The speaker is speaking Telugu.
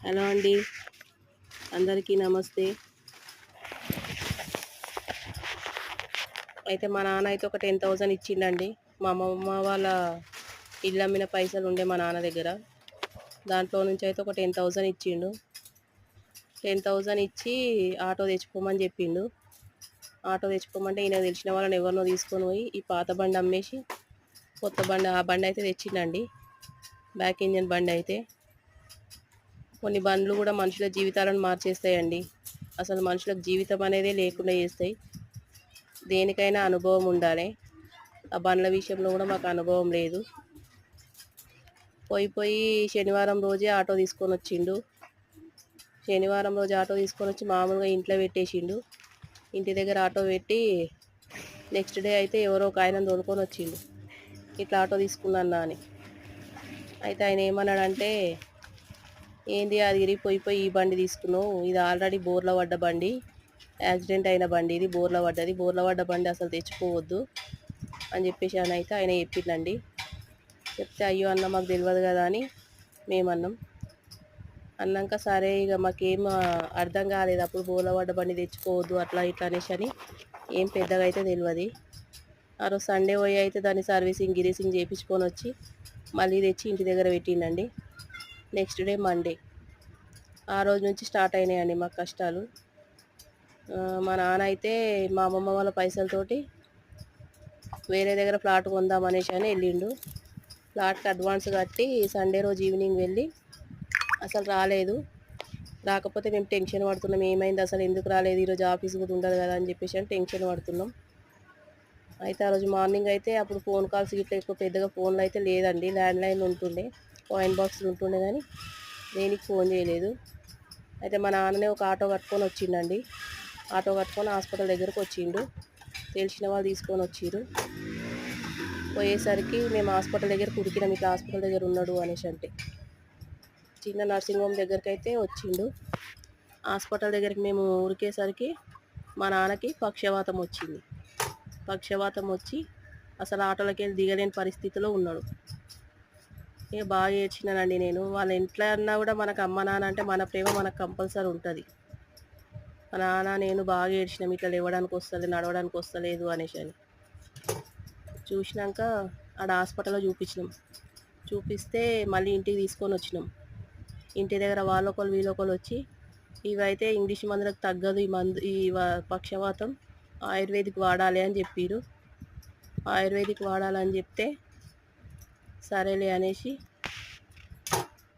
హలో అండి, అందరికీ నమస్తే. అయితే మా నాన్న అయితే ఒక 10,000 ఇచ్చిండండి. మా అమ్మమ్మ వాళ్ళ ఇల్లు అమ్మిన పైసలు ఉండే మా నాన్న దగ్గర. దాంట్లో నుంచి అయితే ఒక 10,000 ఇచ్చిండు. 10,000 ఇచ్చి ఆటో తెచ్చుకోమని చెప్పిండు. ఆటో తెచ్చుకోమంటే ఈయన తెలిసిన వాళ్ళని ఎవరినో తీసుకొని పోయి ఈ పాత బండి అమ్మేసి కొత్త బండి, ఆ బండి అయితే తెచ్చిండండి. బ్యాక్ ఇంజన్ బండి అయితే. కొన్ని బండ్లు కూడా మనుషుల జీవితాలను మార్చేస్తాయండి. అసలు మనుషులకు జీవితం అనేదే లేకుండా చేస్తాయి. దేనికైనా అనుభవం ఉండాలి. ఆ బండ్ల విషయంలో కూడా మాకు అనుభవం లేదు. పోయి శనివారం రోజే ఆటో తీసుకొని వచ్చిండు. శనివారం రోజు ఆటో తీసుకొని వచ్చి మామూలుగా ఇంట్లో పెట్టేసిండు. ఇంటి దగ్గర ఆటో పెట్టి నెక్స్ట్ డే అయితే ఎవరో ఒక ఆయన తోలుకొని వచ్చిండు, ఇట్లా ఆటో తీసుకున్నా అని. అయితే ఆయన ఏమన్నాడంటే, ఏంది అది ఇరిగిపోయి ఈ బండి తీసుకున్నావు, ఇది ఆల్రెడీ బోర్ల పడ్డ బండి, యాక్సిడెంట్ అయిన బండి, ఇది బోర్ల పడ్డది, బోర్ల పడ్డ బండి అసలు తెచ్చుకోవద్దు అని చెప్పేసి అని అయితే ఆయన చెప్పిండండి. చెప్తే అయ్యో అన్న మాకు తెలియదు కదా అని మేమన్నాం. అన్నాక సరే ఇక మాకేం అర్థం కాలేదు అప్పుడు, బోర్ల పడ్డ బండి తెచ్చుకోవద్దు అట్లా ఇట్లా అనేసి అని ఏం పెద్దగా అయితే తెలియదు. ఆ రోజు సండే పోయి అయితే దాన్ని సర్వీసింగ్ గిరీసింగ్ చేయించుకొని వచ్చి మళ్ళీ తెచ్చి ఇంటి దగ్గర పెట్టిండండి. నెక్స్ట్ డే మండే, ఆ రోజు నుంచి స్టార్ట్ అయినాయండి మాకు కష్టాలు. మా నాన్న అయితే మా అమ్మమ్మ వాళ్ళ పైసలతోటి వేరే దగ్గర ఫ్లాట్ కొందామనేసి అని వెళ్ళిండు. ఫ్లాట్కి అడ్వాన్స్ కట్టి సండే రోజు ఈవినింగ్ వెళ్ళి అసలు రాలేదు. రాకపోతే మేము టెన్షన్ పడుతున్నాం, ఏమైంది అసలు ఎందుకు రాలేదు, ఈరోజు ఆఫీస్ కూడా ఉండదు కదా అని చెప్పేసి అని టెన్షన్ పడుతున్నాం. అయితే ఆ రోజు మార్నింగ్ అయితే అప్పుడు ఫోన్ కాల్స్ ఇట్లా ఎక్కువ పెద్దగా ఫోన్లు అయితే లేదండి, ల్యాండ్లైన్ ఉంటుండే, కాయిన్ బాక్స్లు ఉంటుండే, కానీ దేనికి ఫోన్ చేయలేదు. అయితే మా నాన్ననే ఒక ఆటో కట్టుకొని వచ్చిండండి. ఆటో కట్టుకొని హాస్పిటల్ దగ్గరకు వచ్చిండు. తెలిసిన వాళ్ళు తీసుకొని వచ్చిర్రు. పోయేసరికి మేము హాస్పిటల్ దగ్గర కురికినాం, ఇట్లా హాస్పిటల్ దగ్గర ఉన్నాడు అనేసి అంటే. చిన్న నర్సింగ్ హోమ్ దగ్గరికి అయితే వచ్చిండు. హాస్పిటల్ దగ్గరికి మేము ఉరికేసరికి మా నాన్నకి పక్షవాతం వచ్చింది. పక్షవాతం వచ్చి అసలు ఆటోలోకి వెళ్ళి దిగలేని పరిస్థితిలో ఉన్నాడు. ఇక బాగా ఏడ్చినానండి నేను. వాళ్ళ ఇంట్లో అన్నా కూడా మనకు అమ్మ నాన్న అంటే మన ప్రేమ మనకు కంపల్సరీ ఉంటుంది. మా నాన్న నేను బాగా ఏడ్చినాం, ఇట్లా లేవడానికి వస్తలేదు, నడవడానికి వస్తలేదు అనేసి అని. చూసినాక ఆడ హాస్పిటల్లో చూపించినాం. చూపిస్తే మళ్ళీ ఇంటికి తీసుకొని వచ్చినాం. ఇంటి దగ్గర వాళ్ళొకరు వీళ్ళొకరు వచ్చి ఇవైతే ఇంగ్లీష్ మందులకు తగ్గదు, ఈ మందు ఈ పక్షవాతం ఆయుర్వేదిక్ వాడాలి అని చెప్పారు. ఆయుర్వేదిక్ వాడాలని చెప్తే సరేలే అనేసి